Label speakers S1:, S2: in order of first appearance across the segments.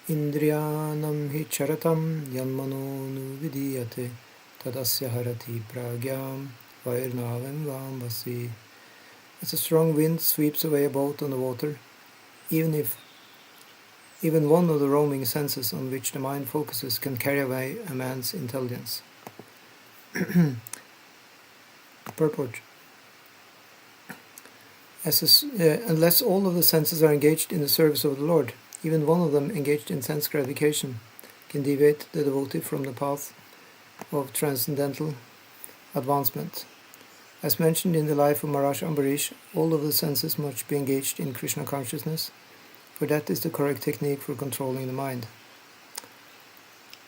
S1: Indriyanam hi charatam yanmano nuvidiyate tadasya harati pragyam vairnavam vambasi. As a strong wind sweeps away a boat on the water, even one of the roaming senses on which the mind focuses can carry away a man's intelligence. Purport. Unless all of the senses are engaged in the service of the Lord, even one of them engaged in sense gratification can deviate the devotee from the path of transcendental advancement. As mentioned in the life of Maharaj Ambarish, all of the senses must be engaged in Krishna consciousness, for that is the correct technique for controlling the mind.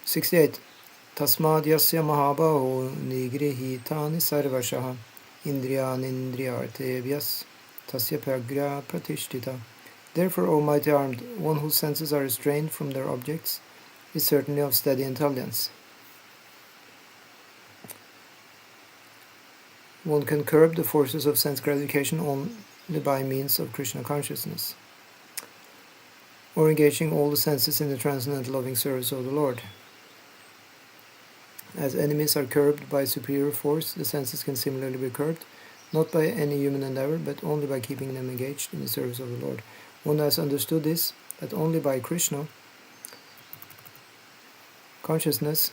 S1: 68. Tasmad yasya mahabaho nigrihitani sarvashaha indriyanindriyartevyas tasya pragra pratishtita. Therefore, O mighty armed, one whose senses are restrained from their objects is certainly of steady intelligence. One can curb the forces of sense gratification only by means of Krishna consciousness, or engaging all the senses in the transcendental loving service of the Lord. As enemies are curbed by superior force, the senses can similarly be curbed, not by any human endeavor, but only by keeping them engaged in the service of the Lord. One has understood this, that only by Krishna consciousness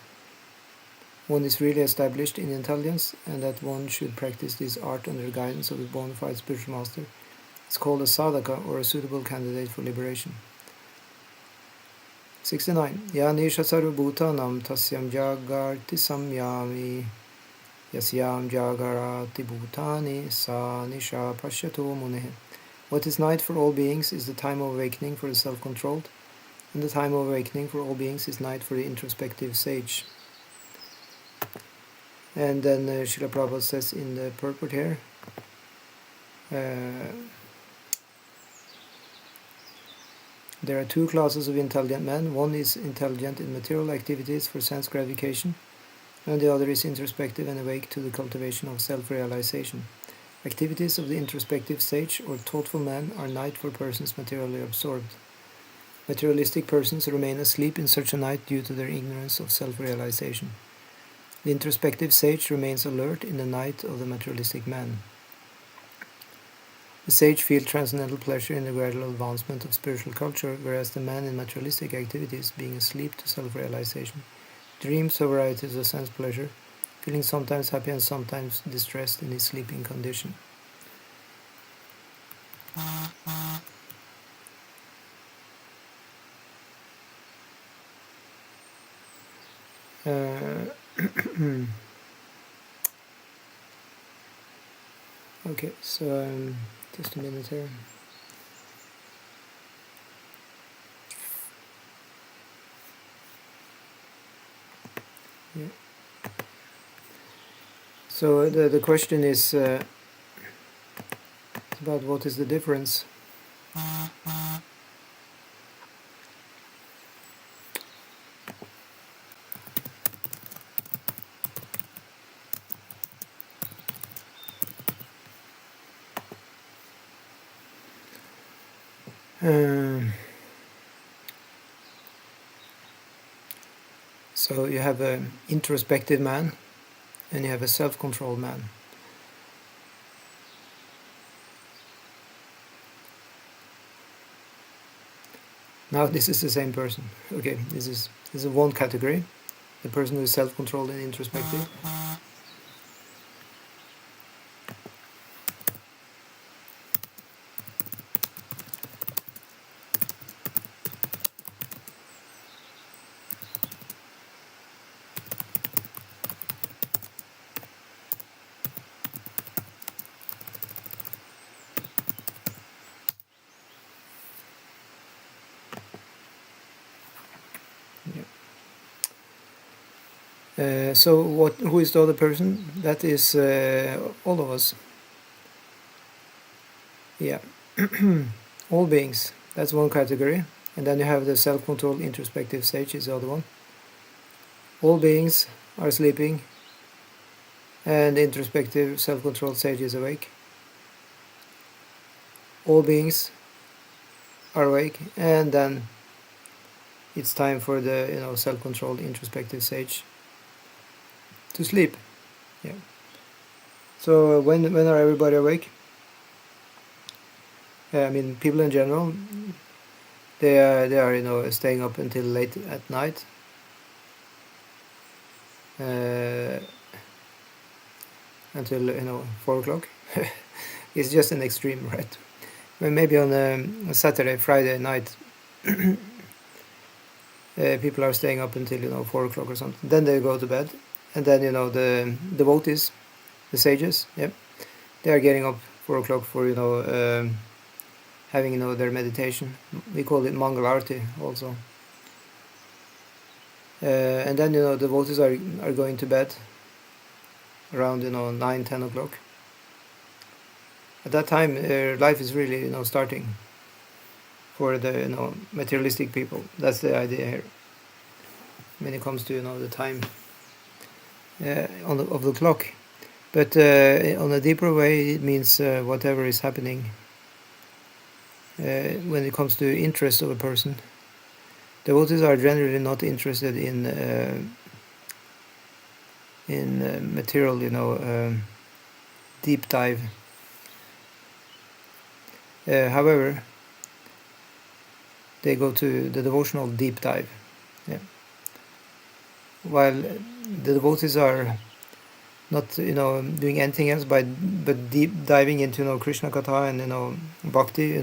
S1: one is really established in intelligence, and that one should practice this art under the guidance of a bona fide spiritual master. It's called a sadhaka, or a suitable candidate for liberation. 69. Ya nisha sarvabhutanam tasyam jagarti samyami yasyam jagarati bhutani sa nisha pashyato munehe. What is night for all beings is the time of awakening for the self-controlled, and the time of awakening for all beings is night for the introspective sage. And then Srila Prabhupada says in the purport here, there are two classes of intelligent men. One is intelligent in material activities for sense gratification, and the other is introspective and awake to the cultivation of self-realization. Activities of the introspective stage or thoughtful man are night for persons materially absorbed. Materialistic persons remain asleep in such a night due to their ignorance of self-realization. The introspective sage remains alert in the night of the materialistic man. The sage feels transcendental pleasure in the gradual advancement of spiritual culture, whereas the man in materialistic activities, being asleep to self-realization, dreams of varieties of sense pleasure, feeling sometimes happy and sometimes distressed in his sleeping condition. Okay, so just a minute here. Yeah. So the question is about what is the difference. So you have an introspective man and you have a self-controlled man. Now this is the same person. Okay, this is one category, the person who is self-controlled and introspective. So who is the other person? That is all of us. Yeah, all beings. That's one category. And then you have the self-controlled introspective stage is the other one. All beings are sleeping and the introspective self-controlled sage is awake. all beings are awake, and then it's time for the self-controlled introspective sage to sleep. Yeah. So when are everybody awake? I mean, people in general, they are staying up until late at night. Until 4 o'clock. It's just an extreme, right? Well, maybe on a Saturday, Friday night, people are staying up until 4 o'clock or something. Then they go to bed, and then the devotees, the sages, they are getting up 4 o'clock for having their meditation. We call it Mangal Arti also. And then the devotees are going to bed around 9-10 o'clock. At that time, life is really starting for the materialistic people. That's the idea here. When it comes to the time of the clock, but on a deeper way, it means whatever is happening. When it comes to interest of a person, devotees are generally not interested in material, deep dive. However, they go to the devotional deep dive. Yeah. While the devotees are not doing anything else but deep diving into Krishna Katha and bhakti,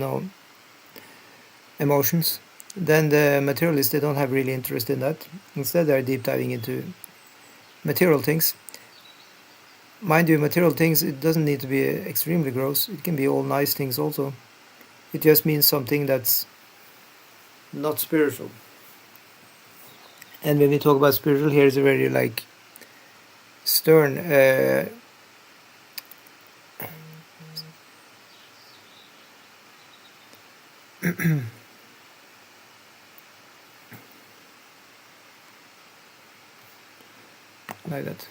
S1: emotions, then the materialists, they don't have really interest in that. Instead, they are deep diving into material things. Mind you, material things, it doesn't need to be extremely gross. It can be all nice things also. It just means something that's not spiritual. And when we talk about spiritual, here is a very stern like that.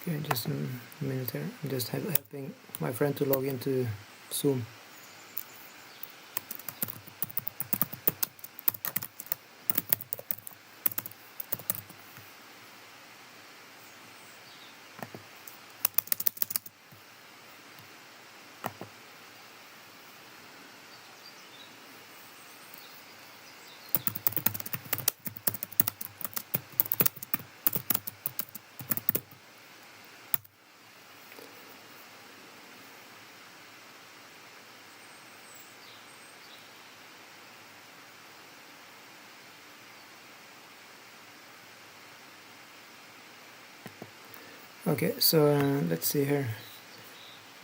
S1: Okay, just a minute here. I'm just helping my friend to log into Zoom. Okay, so let's see here.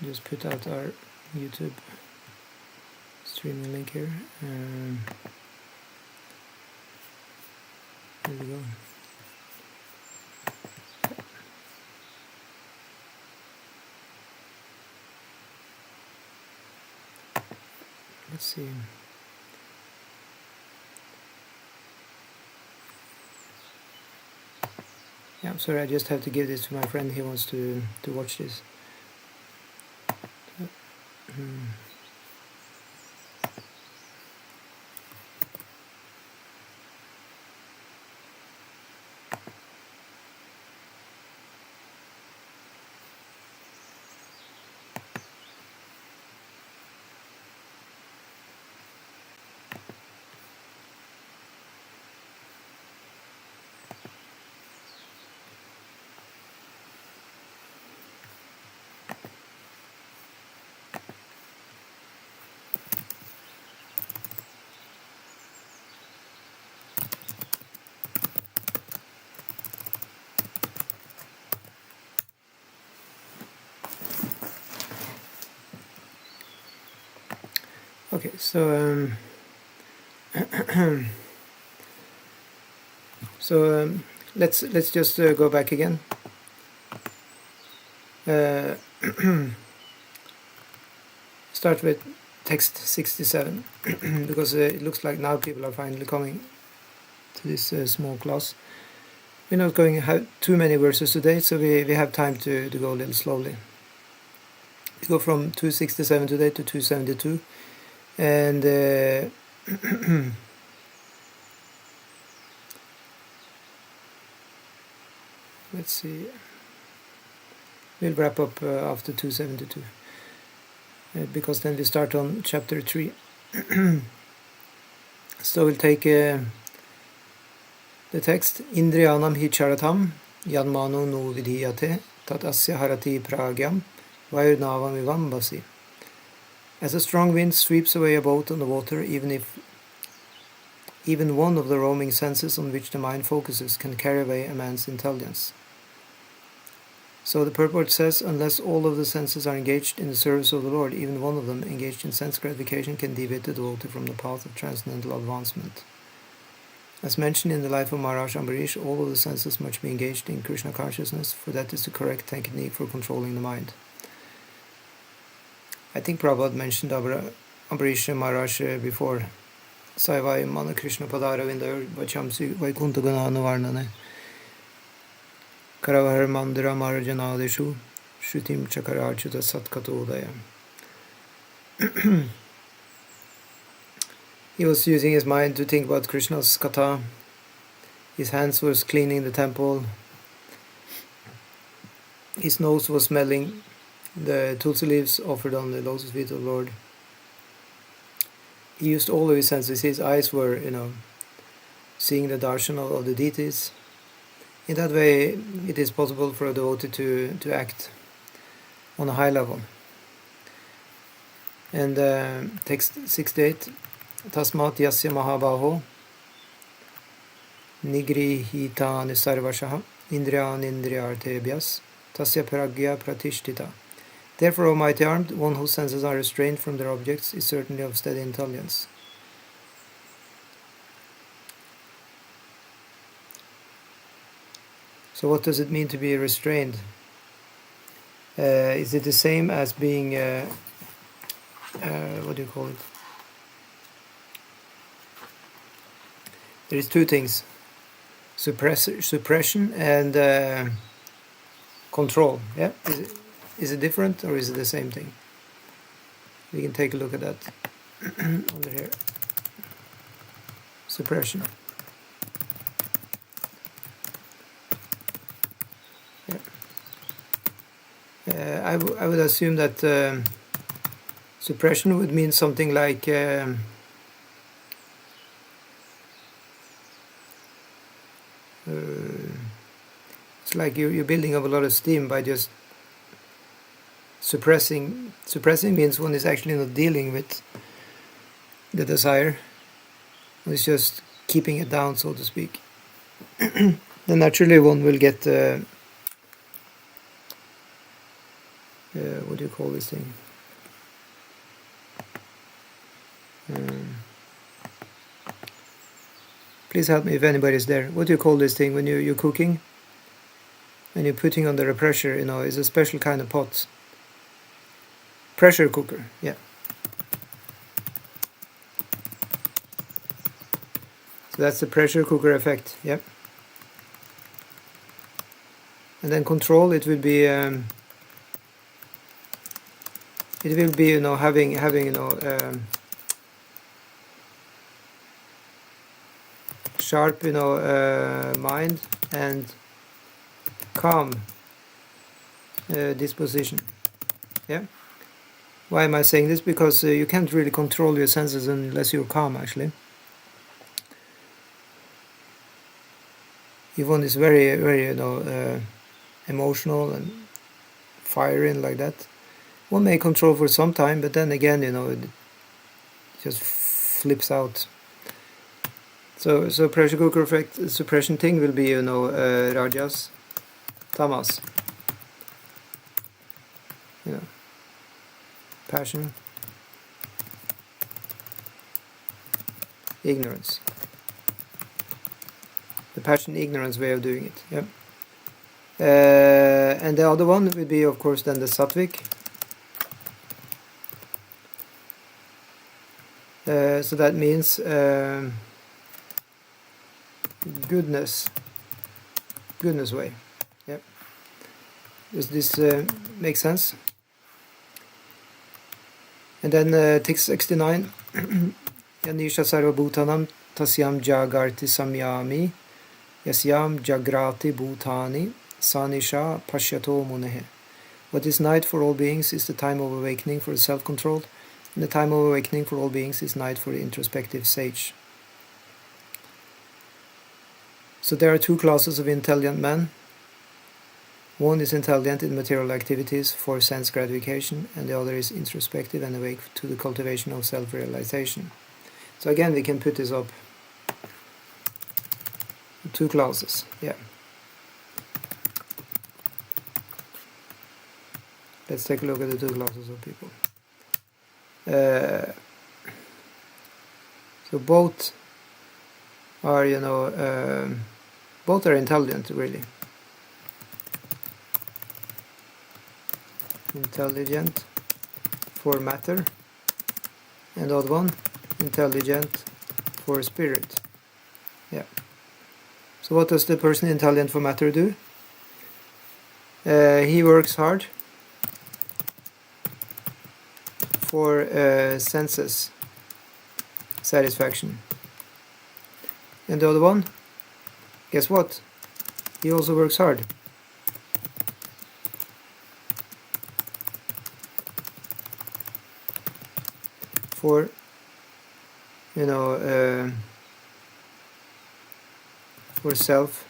S1: Just put out our YouTube streaming link here. There we go. Let's see. Yeah, I'm sorry, I just have to give this to my friend. He wants to watch this. Okay, so let's just go back again. Start with text 67 because it looks like now people are finally coming to this small class. We're not going to have too many verses today, so we have time to go a little slowly. We go from 267 today to 272, and let's see, we'll wrap up after 272, because then we start on chapter 3. So we'll take the text. Indriyanam hi charatam yanmano no vidhiyate tat asya harati pragyam vairnavam ivam basi. As a strong wind sweeps away a boat on the water, even one of the roaming senses on which the mind focuses can carry away a man's intelligence. So the purport says, unless all of the senses are engaged in the service of the Lord, even one of them engaged in sense gratification can deviate the devotee from the path of transcendental advancement. As mentioned in the life of Maharaj Ambarish, all of the senses must be engaged in Krishna consciousness, for that is the correct technique for controlling the mind. I think Prabhupada mentioned Ambarish Maharaj before. Saivai Mana Krishna Padara Vindar Vachamsi Vaikuntha Ganana Varnane Karavahar Mandira Marajanadeshu Shrutim Chakararchuta Satkatodaya. He was using his mind to think about Krishna's katha. His hands was cleaning the temple. His nose was smelling the tulsi leaves offered on the lotus feet of the Lord. He used all of his senses. His eyes were, seeing the darshan of the deities. In that way, it is possible for a devotee to act on a high level. And text 68, Tasmat yasya mahabaho nigrihitani sarvashaha indriyan indriyartebhyas tasya pragya pratishtita. Therefore, O mighty armed, one whose senses are restrained from their objects is certainly of steady intelligence. So what does it mean to be restrained? Is it the same as being, what do you call it? There is two things, suppression and control. Yeah, is it different or is it the same thing? We can take a look at that under here. Suppression. Yeah. I would assume that suppression would mean something like it's like you're building up a lot of steam by just suppressing. Suppressing means one is actually not dealing with the desire. One is just keeping it down, so to speak. Then naturally one will get what do you call this thing? Please help me if anybody is there. What do you call this thing when you're cooking and you're putting under a pressure? It's a special kind of pot. Pressure cooker, yeah. So that's the pressure cooker effect, yeah. And then control, it will be having sharp mind and calm disposition. Yeah. Why am I saying this? Because you can't really control your senses unless you're calm, actually. If one is very, very emotional and fiery and like that, one may control for some time, but then again, it just flips out. So pressure cooker effect, suppression thing will be, rajas, tamas, passion, ignorance. The passion, ignorance way of doing it. Yep. And the other one would be, of course, then the sattvic. So that means goodness way. Yep. Does this make sense? And then text 69. Yanisha sarva bhutanam tasyam jagarti samyami yasyam jagrati bhutani sanisha pashyato munehe. What is night for all beings is the time of awakening for the self-controlled, and the time of awakening for all beings is night for the introspective sage. So there are two classes of intelligent men. One is intelligent in material activities for sense gratification, and the other is introspective and awake to the cultivation of self-realization. So again, we can put this up. Two classes, yeah. Let's take a look at the two classes of people. So both are, both are intelligent, really. Intelligent for matter, and the other one, intelligent for spirit. Yeah. So what does the person intelligent for matter do? He works hard for senses satisfaction. And the other one, guess what? He also works hard for, for self,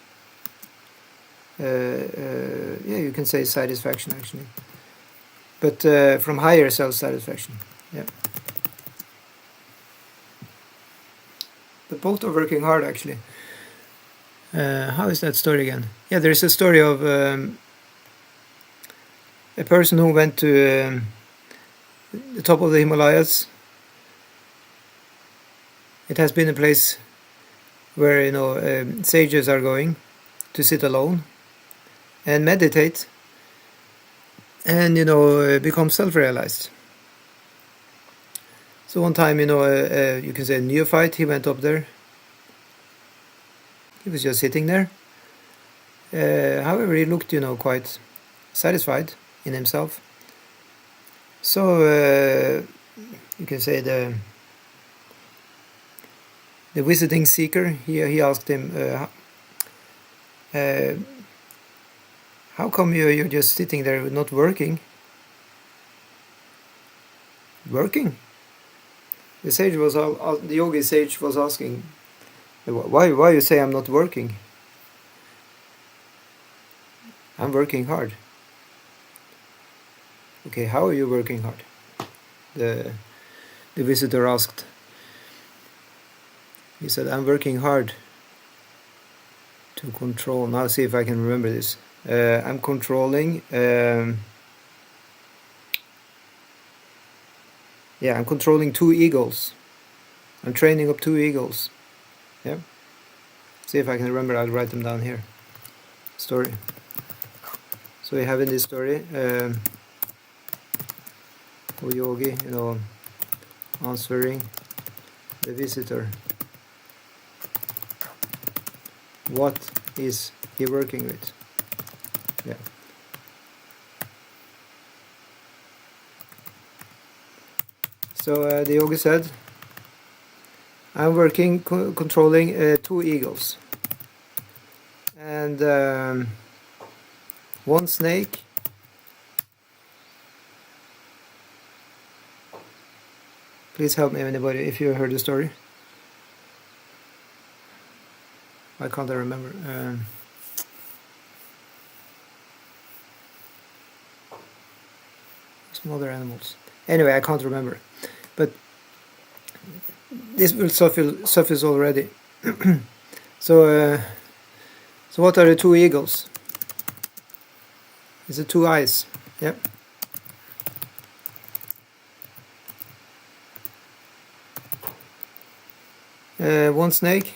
S1: yeah, you can say satisfaction actually, but from higher self-satisfaction, yeah. But both are working hard actually. How is that story again? Yeah, there is a story of a person who went to the top of the Himalayas. It has been a place where sages are going to sit alone and meditate and become self-realized. So one time, you can say a neophyte, he went up there. He was just sitting there. However, he looked, quite satisfied in himself. So you can say the visiting seeker, he asked him, how come you're just sitting there not working? Working? The sage was the yogi sage was asking, why you say I'm not working? I'm working hard. Okay, how are you working hard? The visitor asked. He said, I'm working hard to control. Now see if I can remember this. I'm controlling. I'm controlling 2 eagles. I'm training up 2 eagles. Yeah. See if I can remember. I'll write them down here. Story. So we have in this story, a yogi, answering the visitor. What is he working with? Yeah. So the yogi said, I'm working controlling 2 eagles and 1 snake Please help me, anybody, if you heard the story. Why can't I remember? Some other animals. Anyway, I can't remember. But this will suffice already. So what are the 2 eagles? It's the 2 eyes. Yep. One snake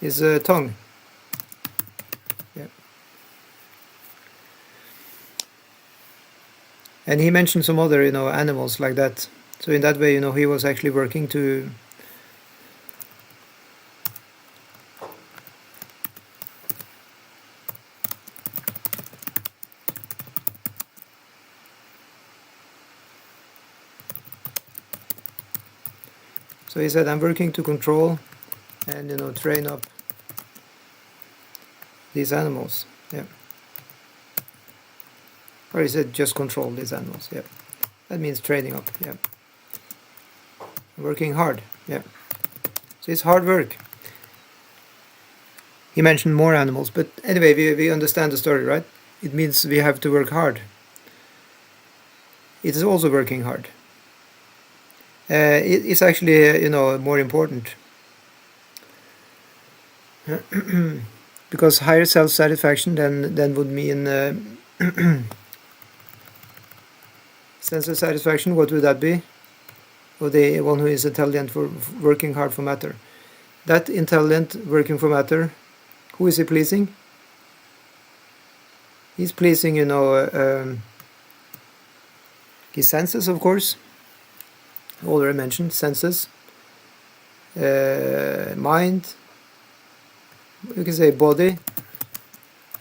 S1: is a tongue. Yeah. And he mentioned some other, animals like that. So in that way, he was actually working to So he said, I'm working to control and train up these animals. Yeah. Or he said, just control these animals. Yeah. That means training up. Yeah. Working hard. Yeah. So it's hard work. He mentioned more animals, but anyway, we understand the story, right? It means we have to work hard. It is also working hard. It's actually, more important. Because higher self-satisfaction then would mean sense of satisfaction. What would that be? Or the one who is intelligent for working hard for matter. That intelligent working for matter, who is he pleasing? He's pleasing, his senses, of course. Already mentioned senses, mind. You can say body,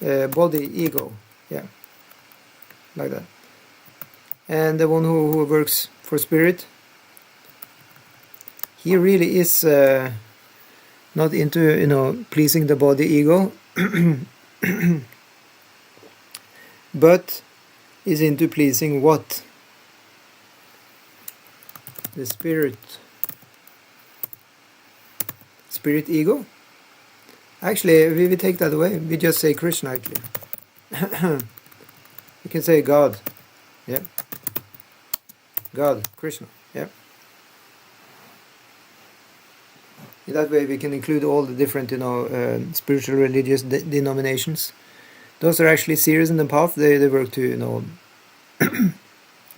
S1: ego, yeah, like that. And the one who works for spirit, he really is not into pleasing the body, ego, but is into pleasing what? The spirit ego. Actually, we take that away. We just say Krishna, actually. You can say God. Yeah. God, Krishna. Yeah. In that way, we can include all the different, spiritual, religious denominations. Those are actually serious in the path. They work to,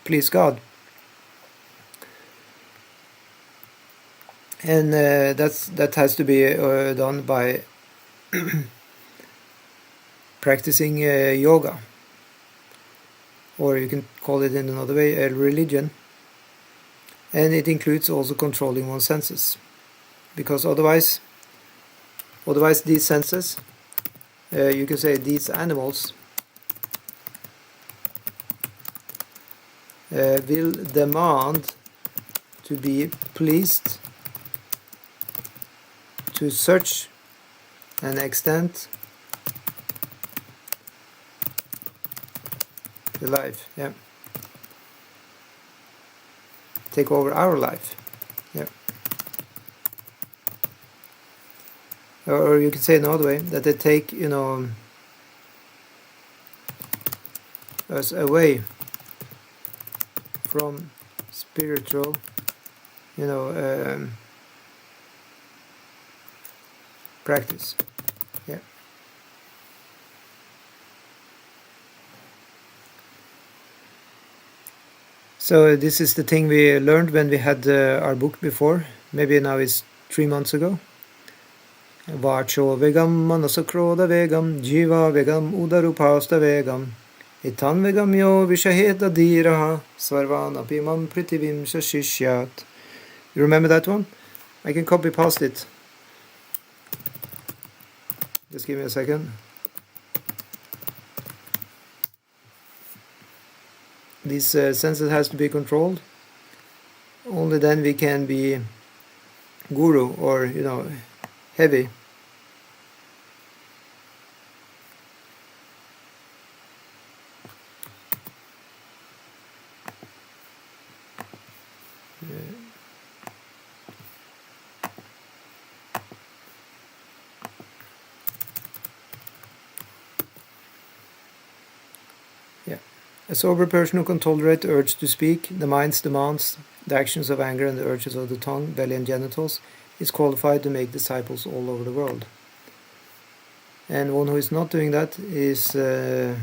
S1: please God. And that has to be done by practicing yoga, or you can call it in another way a religion, and it includes also controlling one's senses, because otherwise these senses, you can say these animals, will demand to be pleased to such an extent the life, yeah, take over our life, yeah. Or you can say another way, that they take us away from spiritual practice, yeah. So this is the thing we learned when we had our book before. Maybe now it's 3 months ago. Vacho vegam manasakroda vegam jiva vegam udarupasta vegam itan vegam yo vishaheta dhiraha svarvan apimam pritivim shashishyat. You remember that one? I can copy past it. Just give me a second. These senses has to be controlled. Only then we can be guru, or heavy. A sober person who can tolerate the urge to speak, the mind's demands, the actions of anger and the urges of the tongue, belly and genitals, is qualified to make disciples all over the world. And one who is not doing that is a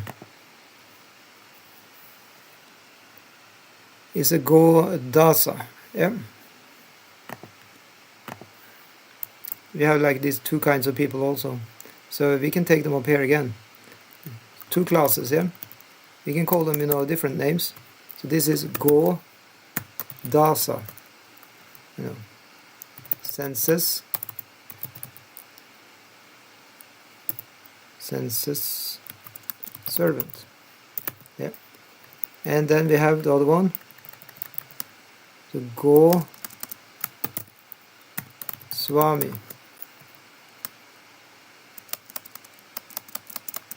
S1: godasa. Yeah. we have like these two kinds of people also. So we can take them up here again. Two classes, yeah? We can call them, different names. So this is Go Dasa, senses servant. Yeah. And then we have the other one, the Go Swami.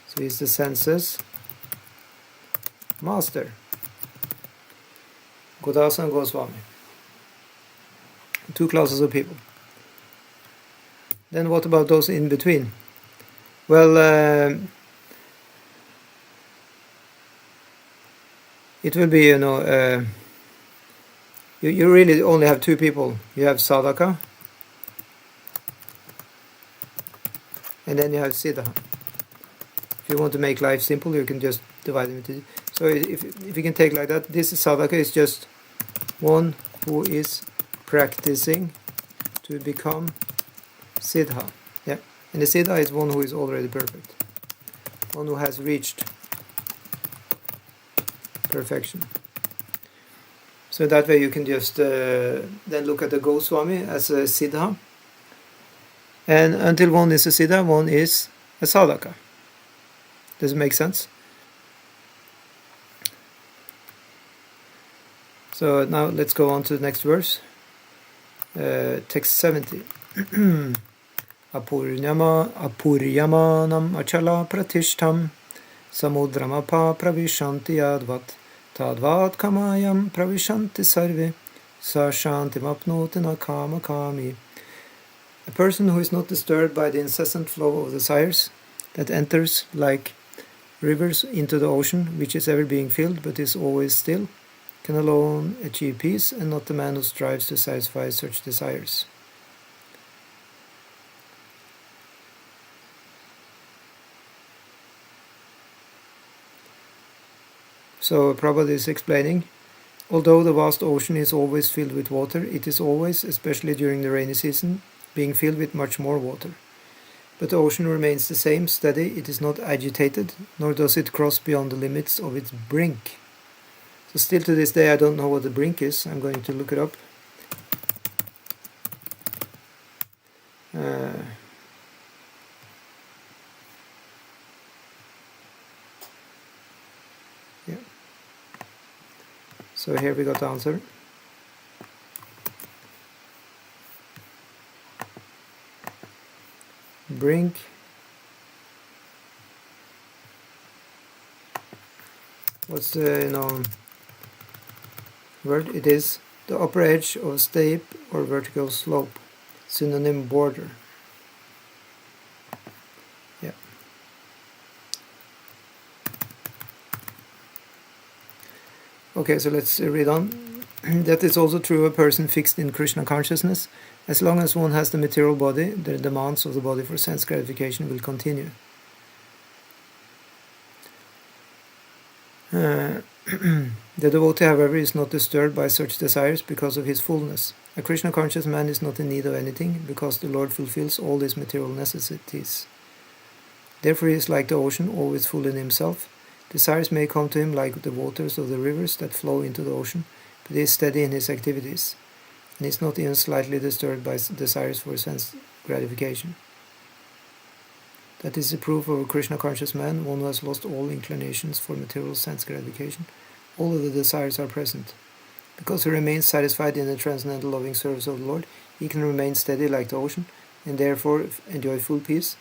S1: So he's the senses master. Godasa and Goswami. Two classes of people. Then what about those in between? Well, it will be, you really only have two people. You have sadhaka, and then you have siddha. If you want to make life simple, you can just divide them into. So if you can take like that, this sadhaka is just one who is practicing to become siddha. Yeah, and the siddha is one who is already perfect, one who has reached perfection. So that way you can just then look at the Goswami as a siddha, and until one is a siddha, one is a sadhaka. Does it make sense? So now let's go on to the next verse. Text 70. Apuryamanam achala pratishtam samudramapa pravishanti yadvat tadvat kamayam pravishanti sarve sa shantim apnoti na kama kami. A person who is not disturbed by the incessant flow of desires that enters like rivers into the ocean, which is ever being filled but is always still, can alone achieve peace, and not the man who strives to satisfy such desires. So Prabhupada is explaining, although the vast ocean is always filled with water, it is always, especially during the rainy season, being filled with much more water. But the ocean remains the same, steady, it is not agitated, nor does it cross beyond the limits of its brink. So still to this day I don't know what the brink is. I'm going to look it up. Yeah. So here we got the answer. Brink what's the word? It is the upper edge of a steep or vertical slope, synonym border. Yeah. Okay, so let's read on. That is also true of a person fixed in Krishna consciousness. As long as one has the material body, the demands of the body for sense gratification will continue. The devotee, however, is not disturbed by such desires because of his fullness. A Krishna conscious man is not in need of anything because the Lord fulfills all his material necessities. Therefore he is like the ocean, always full in himself. Desires may come to him like the waters of the rivers that flow into the ocean, but he is steady in his activities, and is not even slightly disturbed by desires for sense gratification. That is the proof of a Krishna conscious man, one who has lost all inclinations for material sense gratification. All of the desires are present. Because he remains satisfied in the transcendental loving service of the Lord, he can remain steady like the ocean, and therefore enjoy full peace.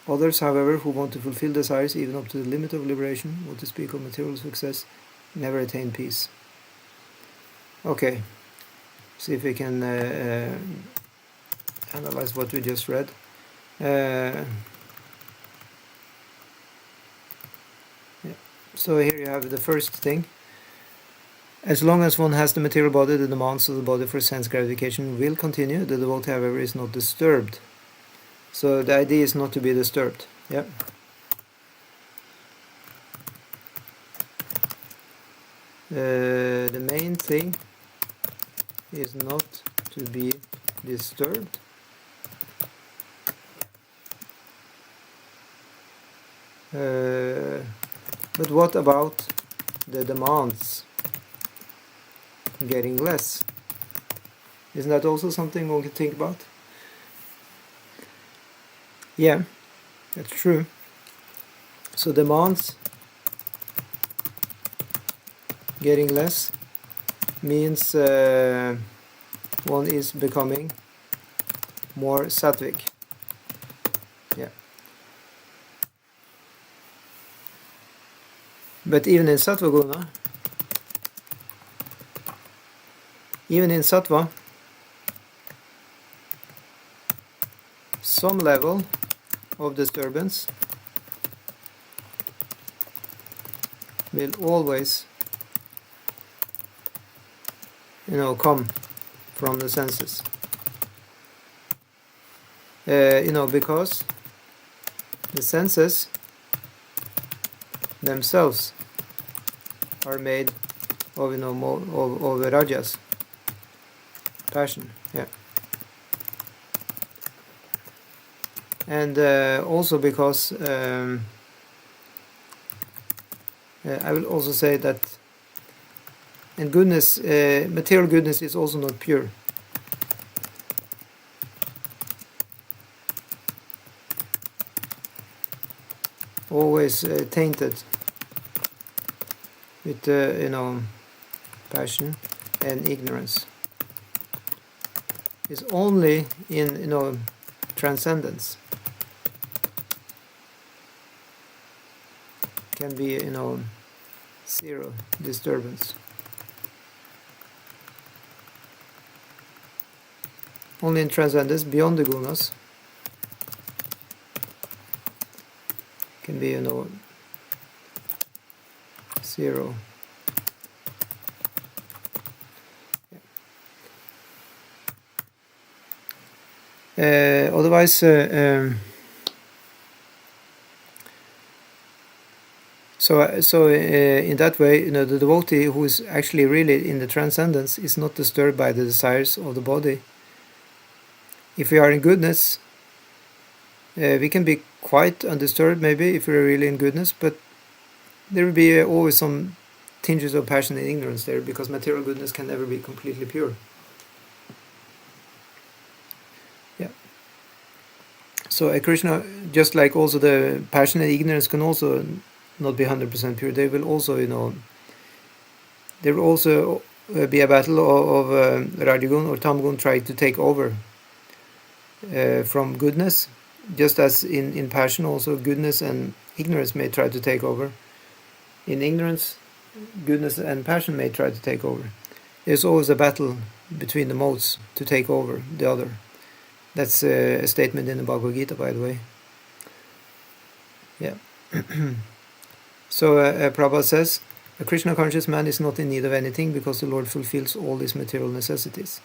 S1: Others, however, who want to fulfill desires even up to the limit of liberation, what to speak of material success, never attain peace. Okay, see if we can analyze what we just read. So here you have the first thing. As long as one has the material body, the demands of the body for sense gratification will continue. The devotee, however, is not disturbed. So the idea is not to be disturbed. Yeah. The main thing is not to be disturbed. But what about the demands getting less? Isn't that also something one can think about? Yeah, that's true. So demands getting less means one is becoming more sattvic. Yeah. But even in sattva guna, even in sattva, some level of disturbance will always, come from the senses. Because the senses themselves are made of, of rajas, passion. Yeah. And also because I will also say that, and goodness, material goodness is also not pure. Always tainted with passion and ignorance. It's only in transcendence can be zero disturbance. Only in transcendence, beyond the gunas, can be zero. Otherwise, so in that way, the devotee who is actually really in the transcendence is not disturbed by the desires of the body. If we are in goodness, we can be quite undisturbed maybe if we are really in goodness, but there will be always some tinges of passion and ignorance there, because material goodness can never be completely pure. Yeah. So Krishna, just like also the passion and ignorance can also not be 100% pure, they will also, there will also be a battle of Rajagun or Tamgun trying to take over from goodness, just as in passion also goodness and ignorance may try to take over. In ignorance, goodness and passion may try to take over. There's always a battle between the modes to take over the other. That's a statement in the Bhagavad Gita, by the way. Yeah. So Prabhupada says, a Krishna conscious man is not in need of anything because the Lord fulfills all his material necessities.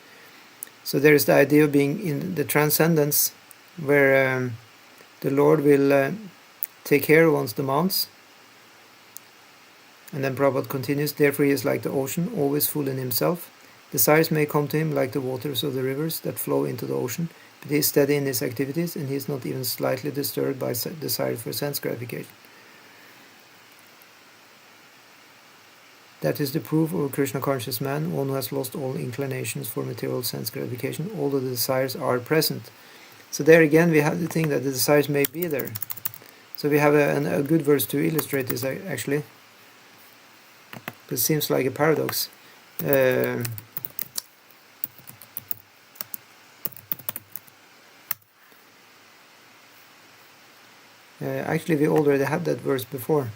S1: So there is the idea of being in the transcendence where the Lord will take care of one's demands. And then Prabhupada continues, therefore he is like the ocean, always full in himself. Desires may come to him like the waters of the rivers that flow into the ocean, but he is steady in his activities and he is not even slightly disturbed by desire for sense gratification. That is the proof of a Krishna conscious man, one who has lost all inclinations for material sense gratification, although the desires are present. So there again we have the thing that the desires may be there. So we have a good verse to illustrate this actually. It seems like a paradox. Actually, we already had that verse before.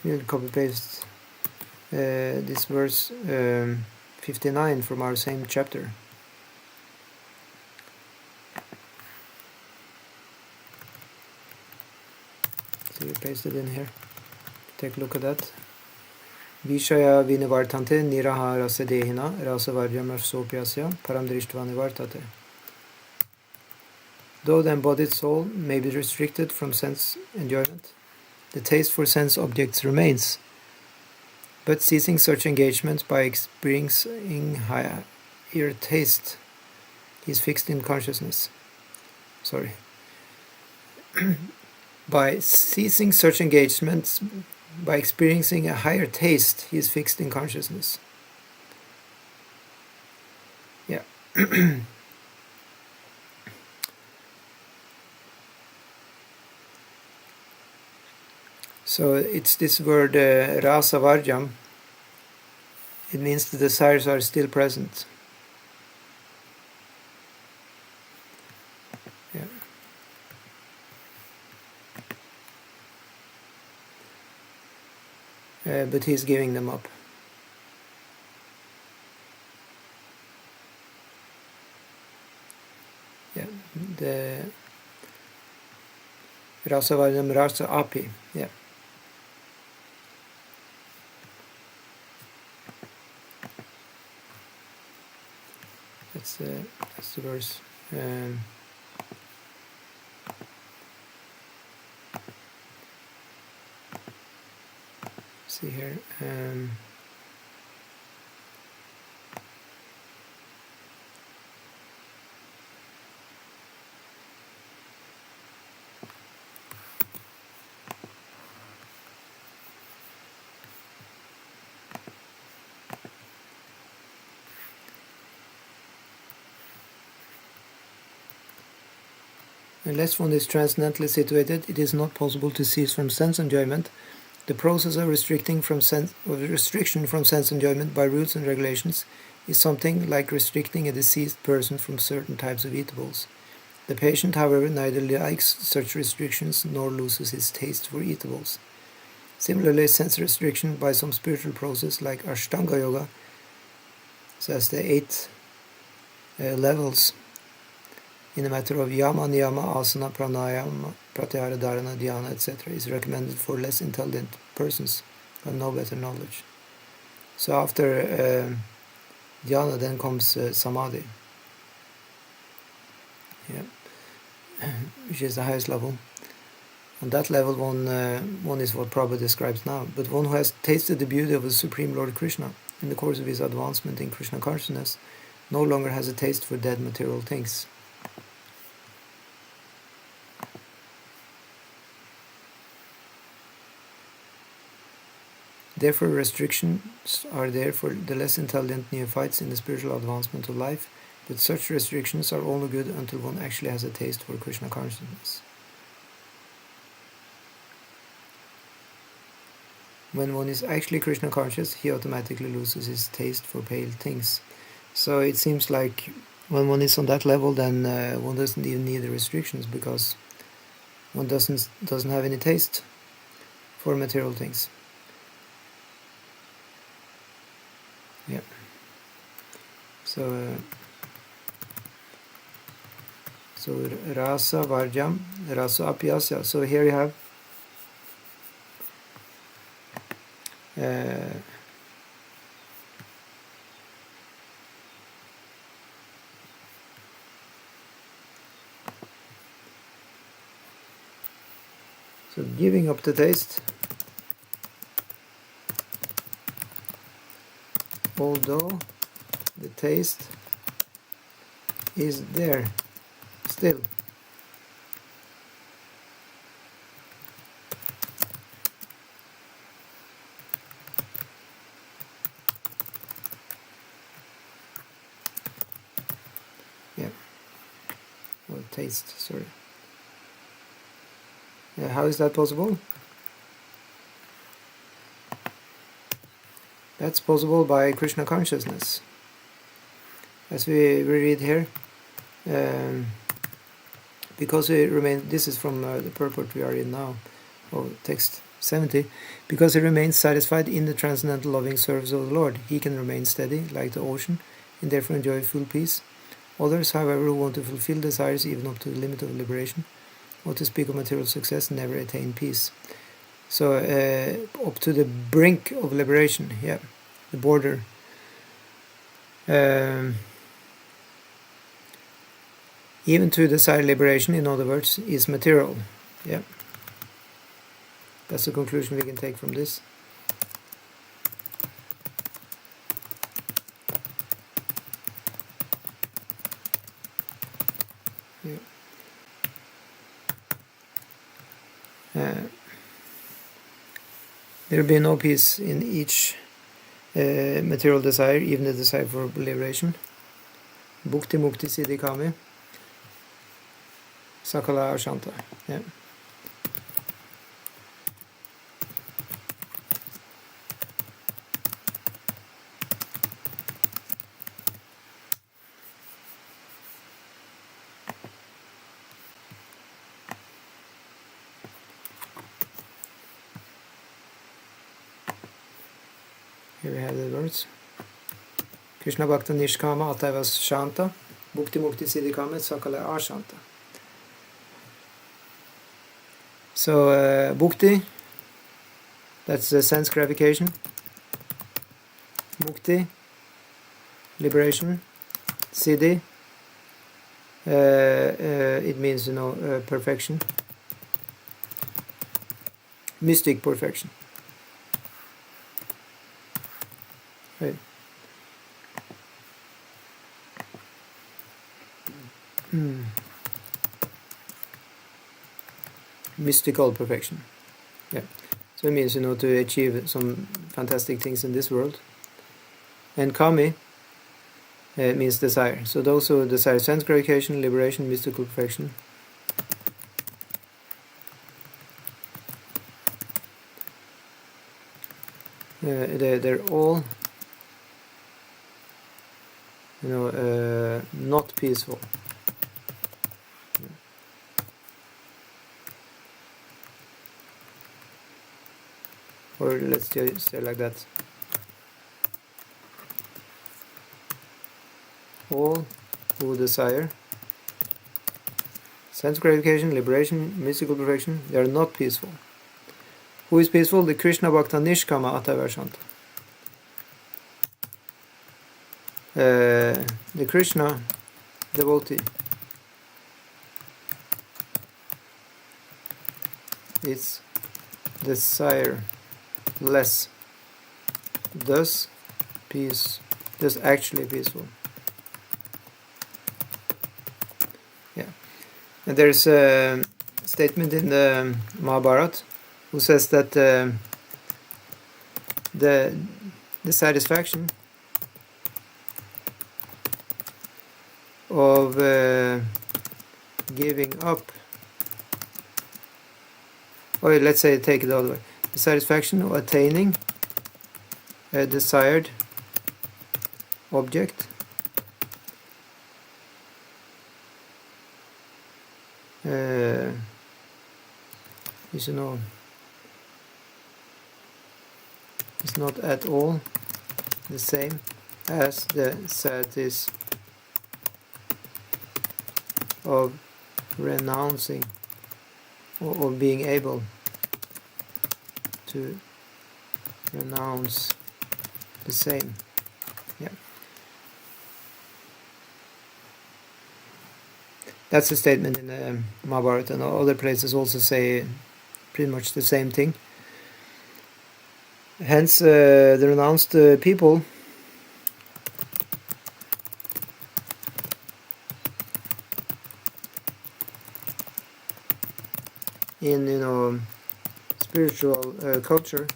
S1: We'll copy paste this verse 59 from our same chapter. So we paste it in here. Take a look at that. Vishaya vinivartante niraha rasadehina rasavarjam sopyasya param drishtva nivartate. Though the embodied soul may be restricted from sense enjoyment, the taste for sense objects remains. But ceasing such engagement by experiencing higher taste, he is fixed in consciousness. By ceasing such engagements, by experiencing a higher taste, he is fixed in consciousness. Yeah. So it's this word rasa varjam. It means the desires are still present. Yeah. But he's giving them up. Yeah. The rasa varjam rasa api. Yeah. That's the verse. See here. Unless one is transcendently situated, it is not possible to cease from sense enjoyment. The process of restriction from sense enjoyment by rules and regulations is something like restricting a deceased person from certain types of eatables. The patient, however, neither likes such restrictions nor loses his taste for eatables. Similarly, sense restriction by some spiritual process like Ashtanga Yoga, says the 8 levels in the matter of yama, niyama, asana, pranayama, pratyahara, dharana, dhyana, etc. is recommended for less intelligent persons who have no better knowledge. So after dhyana then comes samadhi, which is the highest level. On that level one is what Prabhupada describes now, but one who has tasted the beauty of the Supreme Lord Krishna in the course of his advancement in Krishna consciousness no longer has a taste for dead material things. Therefore, restrictions are there for the less intelligent neophytes in the spiritual advancement of life, but such restrictions are only good until one actually has a taste for Krishna consciousness. When one is actually Krishna conscious, he automatically loses his taste for pale things. So it seems like when one is on that level, then one doesn't even need the restrictions because one doesn't have any taste for material things. Yeah. So rasa varjam, rasa apyasya. So here you have so giving up the taste, although the taste is there still. Yeah. Or taste, sorry. How is that possible? That's possible by Krishna consciousness. As we read here, because we remain, this is from the purport we are in now, of text 70, because he remains satisfied in the transcendental loving service of the Lord, he can remain steady like the ocean and therefore enjoy full peace. Others, however, who want to fulfill desires even up to the limit of liberation, or to speak of material success, never attain peace. So up to the brink of liberation, the border. Even to desire liberation, in other words, is material. Yeah. That's the conclusion we can take from this. Yeah. There will be no peace in each material desire, even the desire for liberation. Bhukti mukti siddhi kami sakala ashanta. Yeah. Here we have the words. Krishna Bhakta Nishkama Atavas Shanta Bhukti Mukti Siddhi Kame Sakala Ashanta. So Bhukti, that's the sense gratification. Mukti, liberation. Siddhi, it means perfection. Mystic perfection. Right. Mystical perfection. Yeah. So it means to achieve some fantastic things in this world. And kami means desire. So those who desire sense gratification, liberation, mystical perfection, they're all not peaceful. Or let's just say like that. All who desire sense gratification, liberation, mystical perfection, they are not peaceful. Who is peaceful? The Krishna Bhakta Nishkama Atavarshanta. The Krishna devotee is desireless, thus actually peaceful. Yeah, and there's a statement in the Mahabharata who says that the satisfaction of giving up, or let's say take it the other way, the satisfaction of attaining a desired object is is not at all the same as the satisfaction of renouncing or being able to renounce the same. Yeah. That's a statement in the Mahabharata, and other places also say pretty much the same thing. Hence, the renounced people in spiritual culture,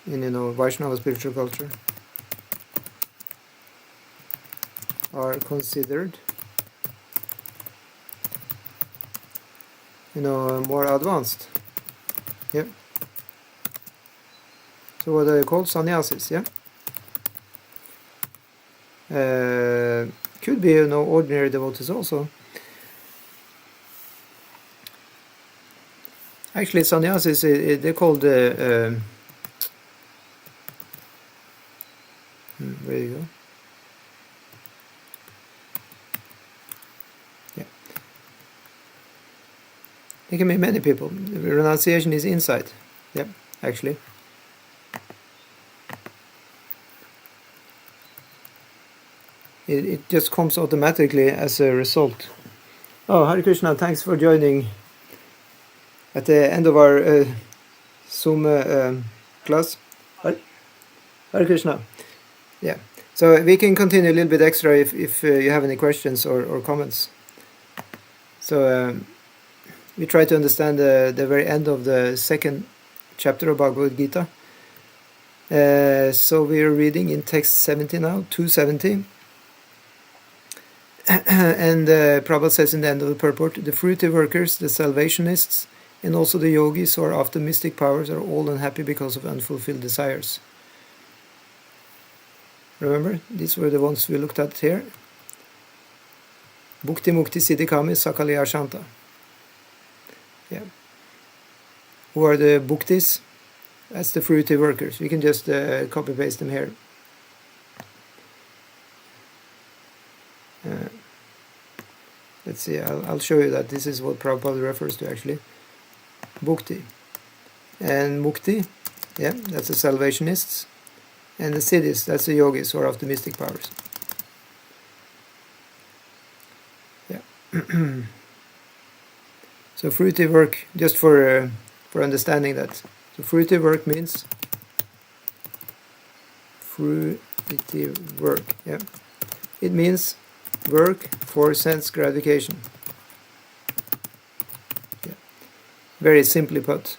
S1: in Vaishnava spiritual culture, are considered more advanced. Yeah. So what are they called? Sannyasis. Yeah. Could be ordinary devotees also. Actually, sannyasis, they're called where you go? Yeah. There can be many people. Renunciation is inside. Yep, actually. It just comes automatically as a result. Oh, Hare Krishna, thanks for joining at the end of our Zoom class. Hare Krishna. Yeah. So we can continue a little bit extra if you have any questions or comments. So we try to understand the very end of the second chapter of Bhagavad Gita. So we are reading in text 70 now, 270. And Prabhupada says in the end of the purport, the fruity workers, the salvationists, and also the yogis who are after mystic powers are all unhappy because of unfulfilled desires. Remember, these were the ones we looked at here. Bhukti Mukti Siddhi Kami Sakaliya Shanta. Yeah. Who are the bhuktis? That's the fruity workers. We can just copy paste them here. Let's see, I'll show you that this is what Prabhupada refers to actually. Bhukti. And Mukti, yeah, that's the salvationists. And the siddhis, that's the yogis who are after mystic powers. Yeah. So fruity work, just for understanding that. So fruity work means fruity work, yeah. It means work for sense gratification. Yeah. Very simply put.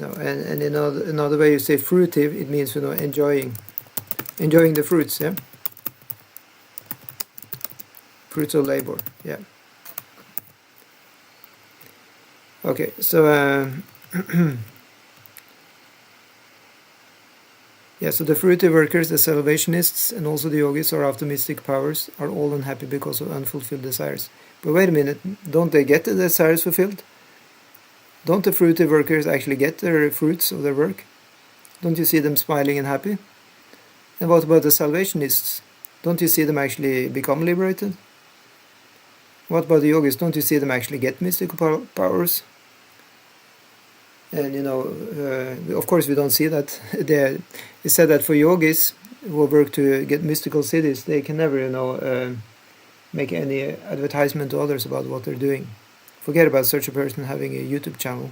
S1: And another way you say fruitive, it means enjoying the fruits, yeah. Fruits of labor, yeah. Okay, so yeah, so the fruity workers, the salvationists, and also the yogis are after mystic powers are all unhappy because of unfulfilled desires. But wait a minute, don't they get the desires fulfilled? Don't the fruity workers actually get their fruits of their work? Don't you see them smiling and happy? And what about the salvationists? Don't you see them actually become liberated? What about the yogis? Don't you see them actually get mystical powers? And of course we don't see that. It's said that for yogis who work to get mystical cities, they can never make any advertisement to others about what they're doing. Forget about such a person having a YouTube channel.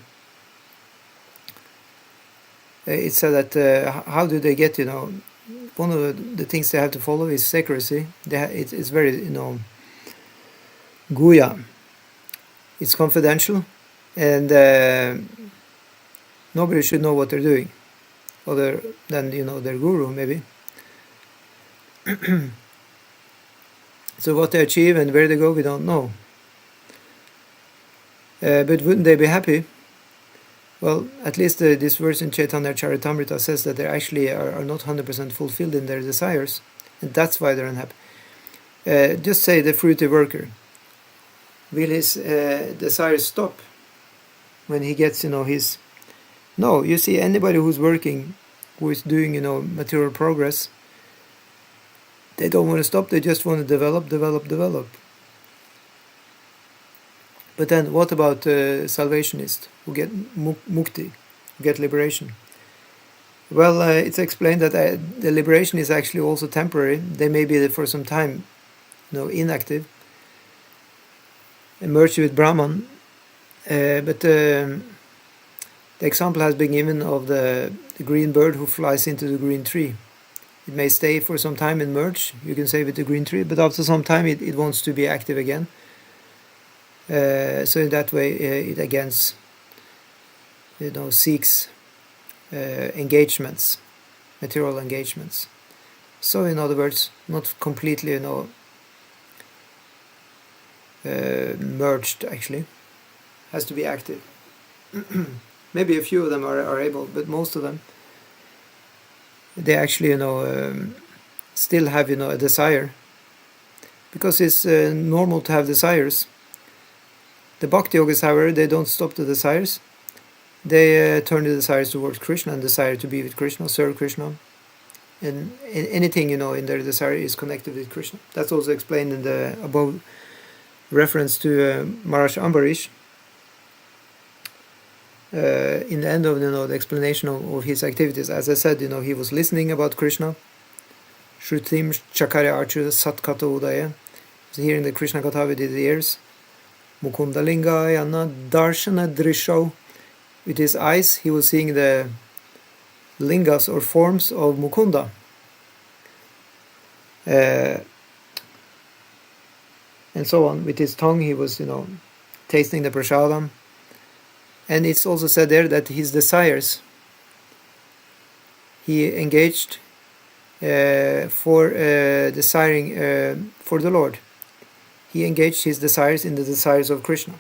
S1: It's said that how do they get, one of the things they have to follow is secrecy. It's very, guya. It's confidential, and nobody should know what they're doing, other than, their guru, maybe. So what they achieve and where they go, we don't know. But wouldn't they be happy? Well, at least this verse in Chaitanya Charitamrita says that they actually are not 100% fulfilled in their desires, and that's why they're unhappy. Just say the fruity worker. Will his desires stop when he gets, his... No, you see, anybody who's working, who is doing, material progress, they don't want to stop, they just want to develop. But then what about salvationists who get mukti, who get liberation? Well, it's explained that the liberation is actually also temporary. They may be for some time inactive, merged with Brahman, but the example has been given of the green bird who flies into the green tree. It may stay for some time and merge, you can say, with the green tree, but after some time it wants to be active again. So in that way it again seeks engagements, material engagements. So in other words, not completely merged, actually, has to be active. Maybe a few of them are able, but most of them, they actually still have a desire, because it's normal to have desires. The Bhakti Yogis, however, they don't stop the desires. They turn the desires towards Krishna and desire to be with Krishna, serve Krishna. And anything, in their desire is connected with Krishna. That's also explained in the above reference to Maharaj Ambarish. In the end of the explanation of his activities, as I said, he was listening about Krishna, Shrutim Chakare Archu Satkata Udaya. So hearing the Krishna Katha with his ears. Mukunda Lingayana Darshana Drisho. With his eyes he was seeing the lingas or forms of Mukunda. And so on. With his tongue he was, tasting the prasadam. And it's also said there that his desires he engaged for desiring for the Lord. He engaged his desires in the desires of Krishna.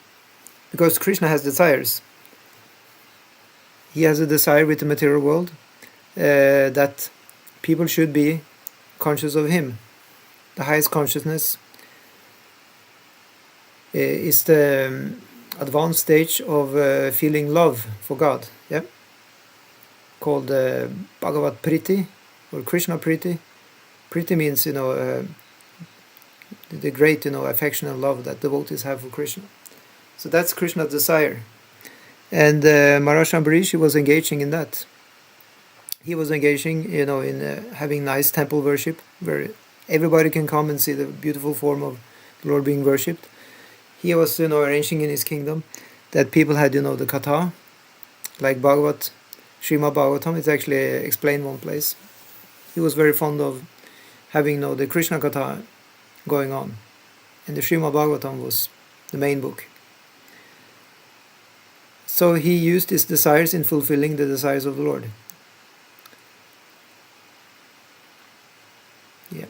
S1: Because Krishna has desires. He has a desire with the material world that people should be conscious of him. The highest consciousness is the advanced stage of feeling love for God. Yeah, called Bhagavat Priti or Krishna Priti. Priti means the great affection and love that devotees have for Krishna. So that's Krishna's desire, and Maharaj Ambarish was engaging in that. He was engaging in having nice temple worship where everybody can come and see the beautiful form of the Lord being worshipped. He was arranging in his kingdom that people had the katha, like Srimad Bhagavatam. It's actually explained one place. He was very fond of having the Krishna katha going on, and the Srimad Bhagavatam was the main book. So he used his desires in fulfilling the desires of the Lord. Yeah.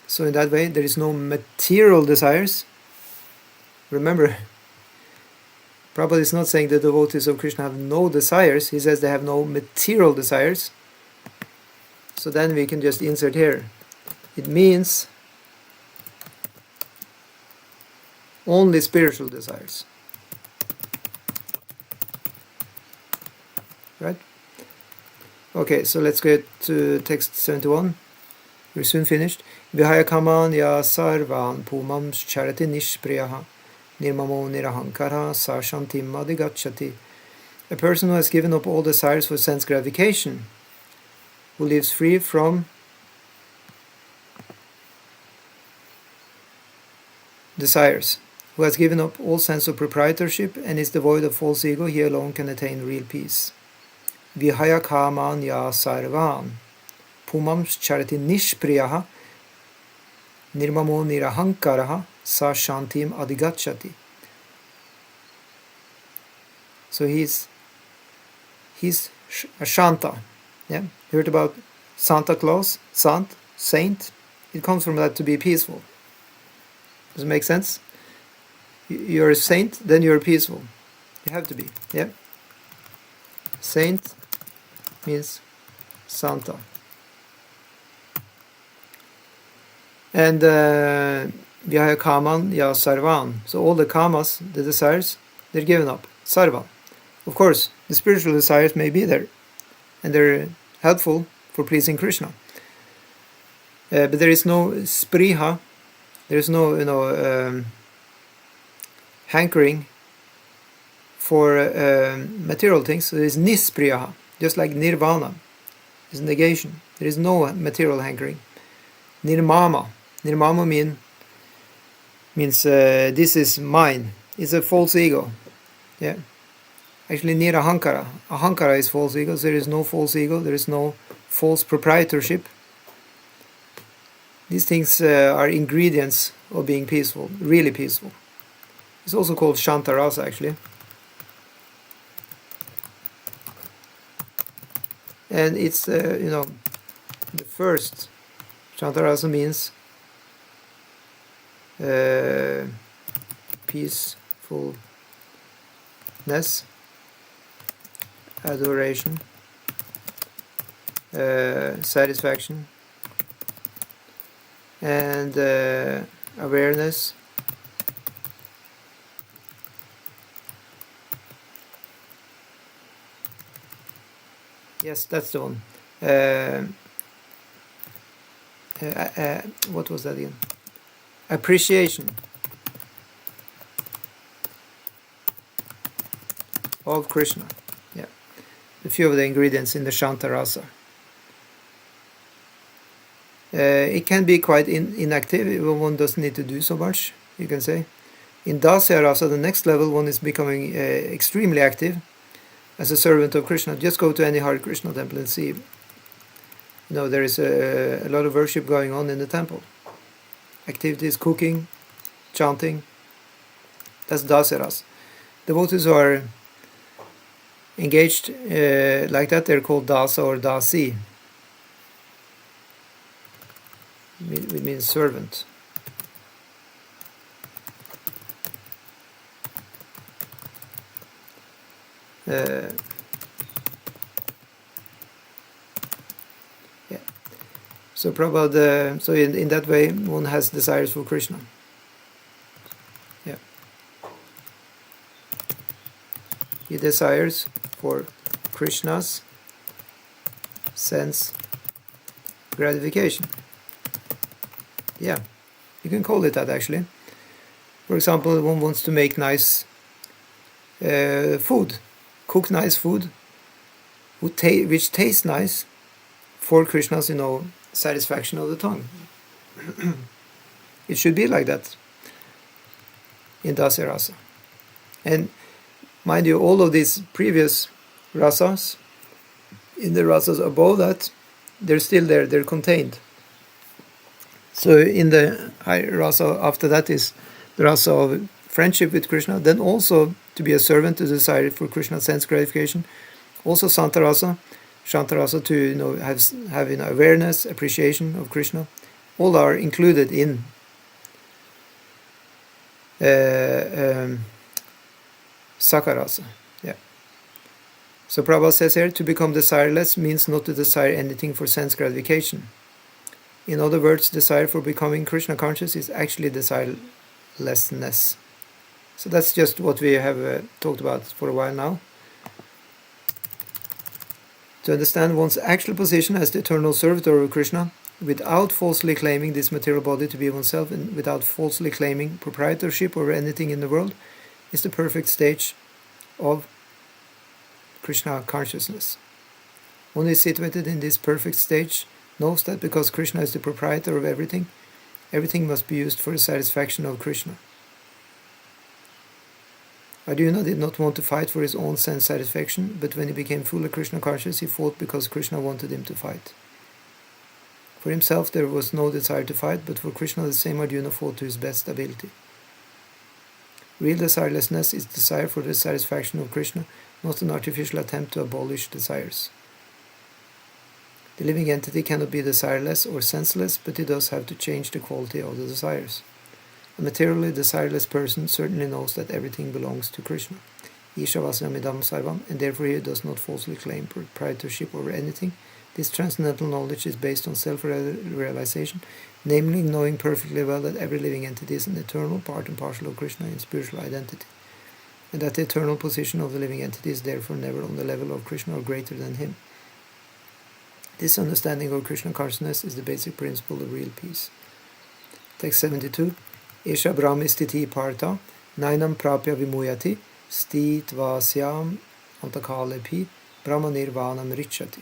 S1: So in that way, there is no material desires. Remember, Prabhupada is not saying the devotees of Krishna have no desires. He says they have no material desires. So then we can just insert here. It means only spiritual desires. Right? Okay, so let's get to text 71. We're soon finished. Vihaya kamanya sarvan pumam charati nishpriyaha nirmamo nirahankara sashantim adhigacchati. A person who has given up all desires for sense gratification, who lives free from desires, who has given up all sense of proprietorship and is devoid of false ego, he alone can attain real peace. Vihaya kamanya sarvan pumam charati nishpriyaha nirmamo nirahankaraha sa shantim adhigacchati. So he's a shanta. Yeah, you heard about Santa Claus, saint. It comes from that, to be peaceful. Does it make sense? You're a saint, then you're peaceful. You have to be. Yeah. Saint means Santa. And Vyaya Kaman Ya Sarvan. So all the kamas, the desires, they're given up. Sarvan. Of course, the spiritual desires may be there, and they're helpful for pleasing Krishna. But there is no spriha, there is no hankering for material things. So there is nispriyaha, just like nirvana is negation. There is no material hankering. Nirmama means this is mine. It's a false ego. Yeah. Actually, nirahankara. Ahankara is false ego. So there is no false ego. There is no false proprietorship. These things are ingredients of being peaceful, really peaceful. It's also called Shantarasa, actually. And it's, the first. Shantarasa means peacefulness, adoration, satisfaction, and awareness, yes, that's the one. What was that again? Appreciation of Krishna. Yeah, a few of the ingredients in the Shantarasa. It can be quite inactive. One doesn't need to do so much, you can say. In Dasya Rasa, the next level, one is becoming extremely active as a servant of Krishna. Just go to any Hare Krishna temple and see. There is a lot of worship going on in the temple. Activities, cooking, chanting. That's Dasya Rasa. Devotees who are engaged like that, they're called Dasa or Dasi. It means servant. Yeah. So Prabhupada, so in that way, one has desires for Krishna. Yeah. He desires for Krishna's sense gratification. Yeah, you can call it that actually. For example, one wants to make nice food, cook nice food, which tastes nice for Krishna's, satisfaction of the tongue. It should be like that in Dasya Rasa. And mind you, all of these previous rasas, in the rasas above that, they're still there, they're contained. So in the high rasa after that is the rasa of friendship with Krishna, then also to be a servant, to desire for Krishna's sense gratification. Also Santarasa, Shantarasa, to have awareness, appreciation of Krishna. All are included in Sakarasa. Yeah. So Prabhupada says here, to become desireless means not to desire anything for sense gratification. In other words, desire for becoming Krishna conscious is actually desirelessness. So that's just what we have talked about for a while now. To understand one's actual position as the eternal servitor of Krishna, without falsely claiming this material body to be oneself and without falsely claiming proprietorship over anything in the world, is the perfect stage of Krishna consciousness. One is situated in this perfect stage, knows that because Krishna is the proprietor of everything, everything must be used for the satisfaction of Krishna. Arjuna did not want to fight for his own sense satisfaction, but when he became fully Krishna conscious, he fought because Krishna wanted him to fight. For himself there was no desire to fight, but for Krishna the same Arjuna fought to his best ability. Real desirelessness is desire for the satisfaction of Krishna, not an artificial attempt to abolish desires. The living entity cannot be desireless or senseless, but it does have to change the quality of the desires. A materially desireless person certainly knows that everything belongs to Krishna, Ishavasyanamidam sarvam, and therefore he does not falsely claim proprietorship over anything. This transcendental knowledge is based on self-realization, namely knowing perfectly well that every living entity is an eternal part and parcel of Krishna in spiritual identity, and that the eternal position of the living entity is therefore never on the level of Krishna or greater than him. This understanding of Krishna consciousness is the basic principle of real peace. Text 72. Esha Brahmi Stiti Partha Nainam Prapya Vimuyati Stitvasyam Antakalepi Brahma Nirvanam Richati.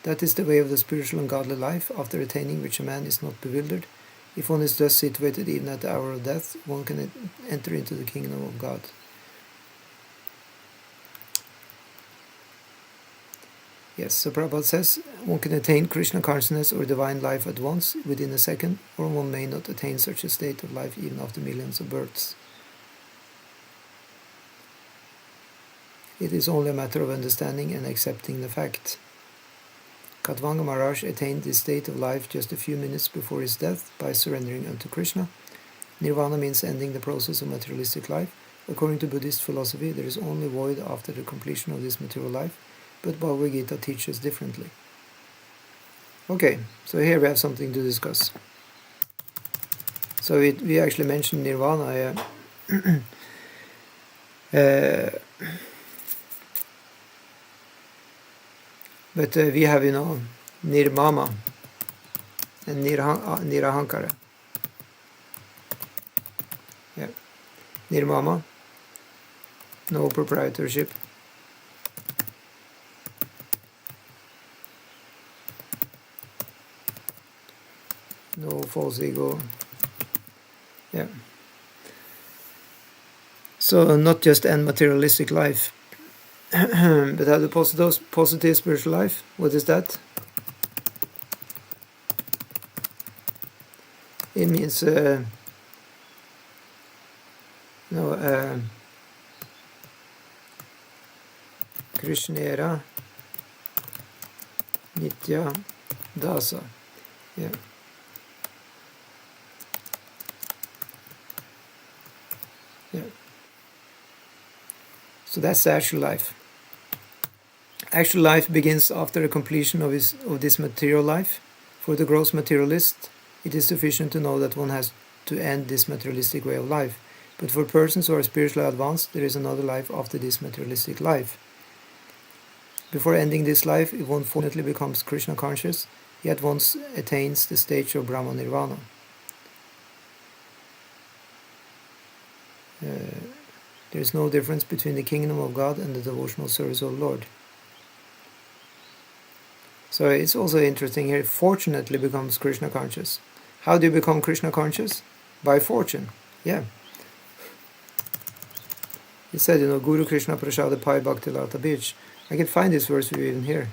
S1: That is the way of the spiritual and godly life, after attaining which a man is not bewildered. If one is thus situated even at the hour of death, one can enter into the kingdom of God. Yes, so Prabhupada says, one can attain Krishna consciousness or divine life at once, within a second, or one may not attain such a state of life even after millions of births. It is only a matter of understanding and accepting the fact. Katvanga Maharaj attained this state of life just a few minutes before his death by surrendering unto Krishna. Nirvana means ending the process of materialistic life. According to Buddhist philosophy, there is only void after the completion of this material life, but Bhagavad Gita teaches differently. Okay, so here we have something to discuss. So we actually mentioned Nirvana. But we have, Nirmama and Nirahankara. Yeah. Nirmama, no proprietorship. no false ego. Yeah. So not just end materialistic life, but have the positive spiritual life. What is that? It means Krishnera Nitya Dasa. Yeah. Yeah. So that's the actual life. Actual life begins after the completion of this material life. For the gross materialist, it is sufficient to know that one has to end this materialistic way of life. But for persons who are spiritually advanced, there is another life after this materialistic life. Before ending this life, if one fortunately becomes Krishna conscious, he at once attains the stage of Brahma Nirvana. There is no difference between the kingdom of God and the devotional service of the Lord. So it's also interesting here, fortunately becomes Krishna conscious. How do you become Krishna conscious? By fortune. Yeah. He said, Guru Krishna Prasada Pai Bhakti Lata Beach. I can find this verse for you even here.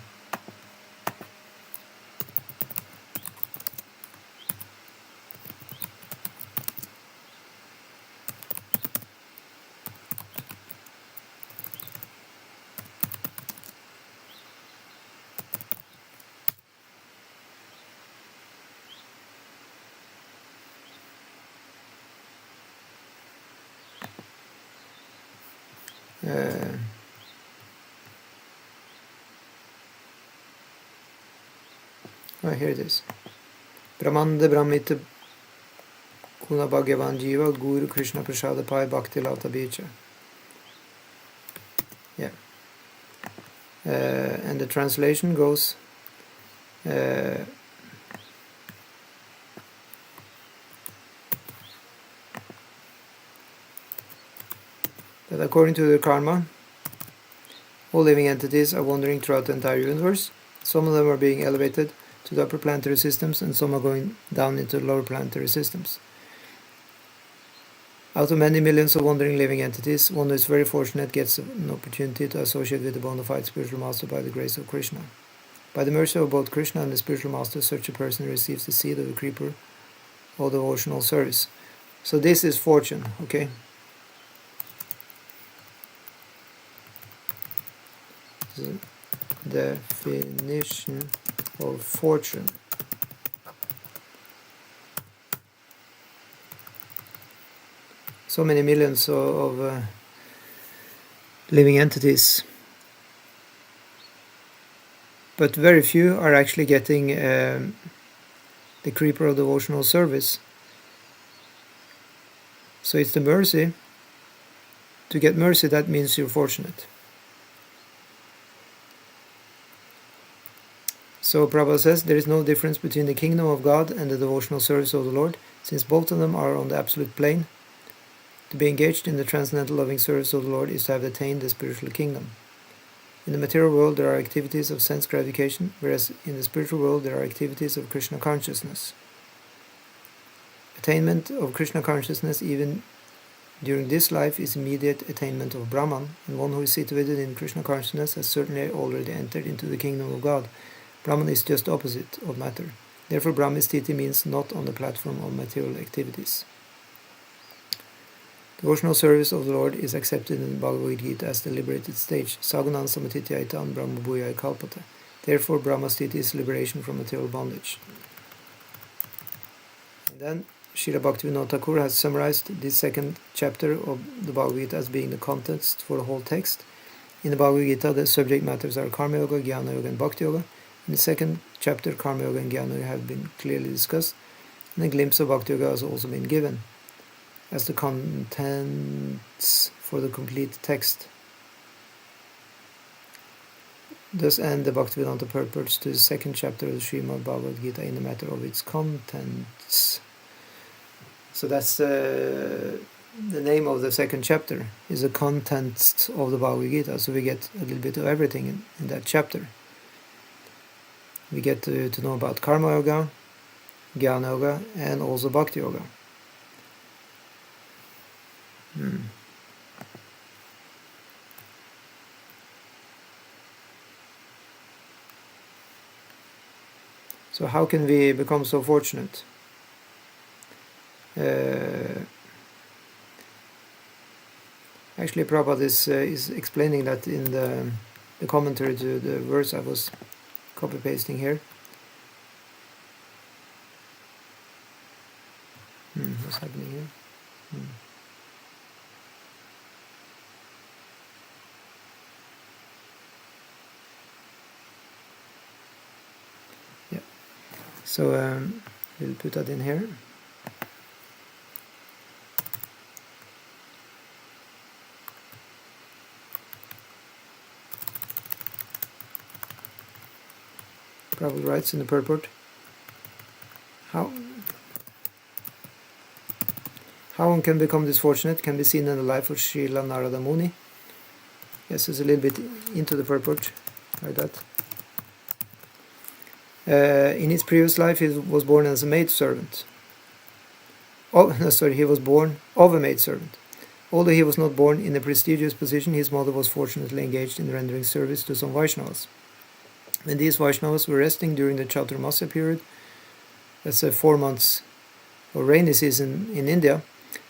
S1: Here it is. Brahmanda Brahmita Kuna Bhagavan Jiva Guru Krishna Prasada Pai Bhakti Lata Becha. Yeah. And the translation goes that according to their karma, all living entities are wandering throughout the entire universe. Some of them are being elevated to the upper planetary systems, and some are going down into the lower planetary systems. Out of many millions of wandering living entities, one who is very fortunate gets an opportunity to associate with the bona fide spiritual master by the grace of Krishna. By the mercy of both Krishna and the spiritual master, such a person receives the seed of the creeper or devotional service. So this is fortune, okay? The definition of fortune. So many millions of living entities, but very few are actually getting the creeper of devotional service. So it's the mercy. To get mercy, that means you're fortunate. So Prabhupada says there is no difference between the kingdom of God and the devotional service of the Lord, since both of them are on the absolute plane. To be engaged in the transcendental loving service of the Lord is to have attained the spiritual kingdom. In the material world there are activities of sense gratification, whereas in the spiritual world there are activities of Krishna consciousness. Attainment of Krishna consciousness even during this life is immediate attainment of Brahman, and one who is situated in Krishna consciousness has certainly already entered into the kingdom of God. Brahman is just opposite of matter. Therefore Brahmistiti means not on the platform of material activities. Devotional service of the Lord is accepted in the Bhagavad Gita as the liberated stage, Sagunan Samatityaita Brahma Bhuyai Kalpata. Therefore Brahmastiti is liberation from material bondage. And then Srila Bhaktivinoda Thakur has summarized this second chapter of the Bhagavad Gita as being the context for the whole text. In the Bhagavad Gita, the subject matters are Karma Yoga, Jnana Yoga and Bhakti Yoga. In the second chapter, Karma Yoga and Jnana Yoga have been clearly discussed, and a glimpse of Bhakti Yoga has also been given as the contents for the complete text. Thus end the Bhaktivedanta purports to the second chapter of the Srimad Bhagavad Gita in the matter of its contents. So that's the name of the second chapter, is the contents of the Bhagavad Gita. So we get a little bit of everything in that chapter. We get to know about Karma Yoga, Jnana Yoga, and also Bhakti Yoga. So how can we become so fortunate? Actually, Prabhupada is explaining that in the commentary to the verse I was copy-pasting here. What's happening here? Yeah. So we'll put that in here. Prabhupada writes in the purport, how one can become this fortunate can be seen in the life of Srila Narada Muni. Yes, it's a little bit into the purport, like that. In his previous life, he was born as a maidservant. He was born of a maidservant. Although he was not born in a prestigious position, his mother was fortunately engaged in rendering service to some Vaishnavas. When these Vaishnavas were resting during the Chaturmasya period, that's 4 months of rainy season in India,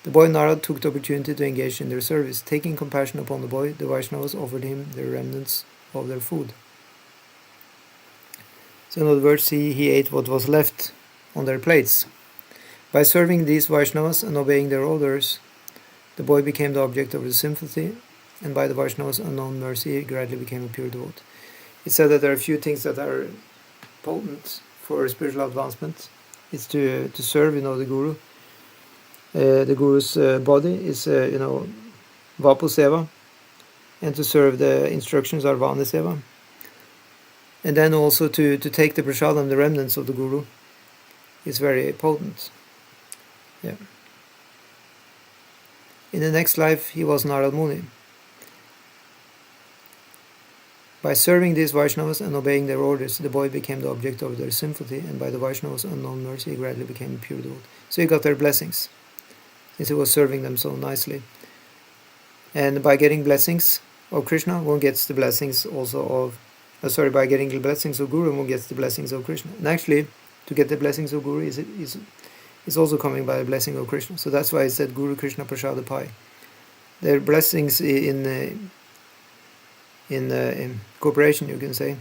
S1: the boy Narad took the opportunity to engage in their service. Taking compassion upon the boy, the Vaishnavas offered him the remnants of their food. So in other words, he ate what was left on their plates. By serving these Vaishnavas and obeying their orders, the boy became the object of his sympathy, and by the Vaishnavas' unknown mercy, he gradually became a pure devotee. It said that there are a few things that are potent for spiritual advancement. It's to serve, the Guru. The Guru's body is, Vapu Seva, and to serve the instructions are Vani Seva. And then also to take the prasadam, the remnants of the Guru, is very potent. Yeah. In the next life, he was Narad Muni. By serving these Vaishnavas and obeying their orders, the boy became the object of their sympathy, and by the Vaishnavas' unknown mercy, he gradually became a pure devotee. So he got their blessings, since he was serving them so nicely. And by getting blessings of Krishna, one gets the blessings also of... by getting the blessings of Guru, one gets the blessings of Krishna. And actually, to get the blessings of Guru is also coming by the blessing of Krishna. So that's why it said Guru Krishna Prasada Pai. Their blessings in cooperation, you can say,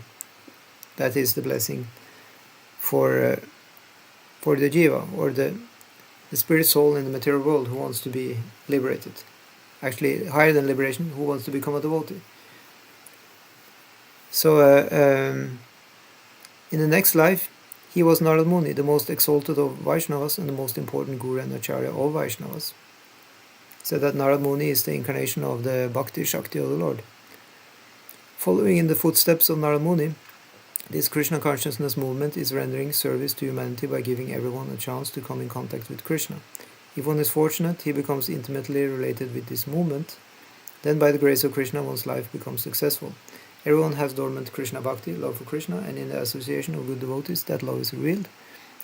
S1: that is the blessing for the jiva, or the spirit soul in the material world who wants to be liberated. Actually, higher than liberation, who wants to become a devotee. So, in the next life, he was Narad Muni, the most exalted of Vaishnavas and the most important Guru and Acharya of Vaishnavas. So that Narad Muni is the incarnation of the Bhakti Shakti of the Lord. Following in the footsteps of Narad Muni, this Krishna consciousness movement is rendering service to humanity by giving everyone a chance to come in contact with Krishna. If one is fortunate, he becomes intimately related with this movement. Then by the grace of Krishna, one's life becomes successful. Everyone has dormant Krishna Bhakti, love for Krishna, and in the association of good devotees, that love is revealed.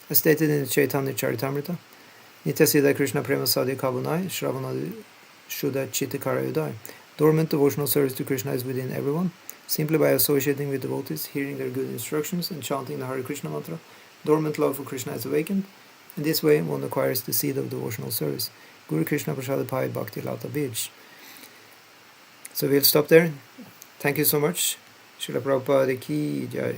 S1: As stated in the Chaitanya Charitamrita, Nitya Siddha Krishna Prema Sadhya Kavunai, Shravanadi Shuddha Chittakara Udai. Dormant devotional service to Krishna is within everyone. Simply by associating with devotees, hearing their good instructions, and chanting the Hare Krishna mantra, dormant love for Krishna is awakened. In this way, one acquires the seed of devotional service. Guru Krishna Prasada Pai Bhakti Lata Bij. So we'll stop there. Thank you so much. Srila Prabhupada Ki Jai.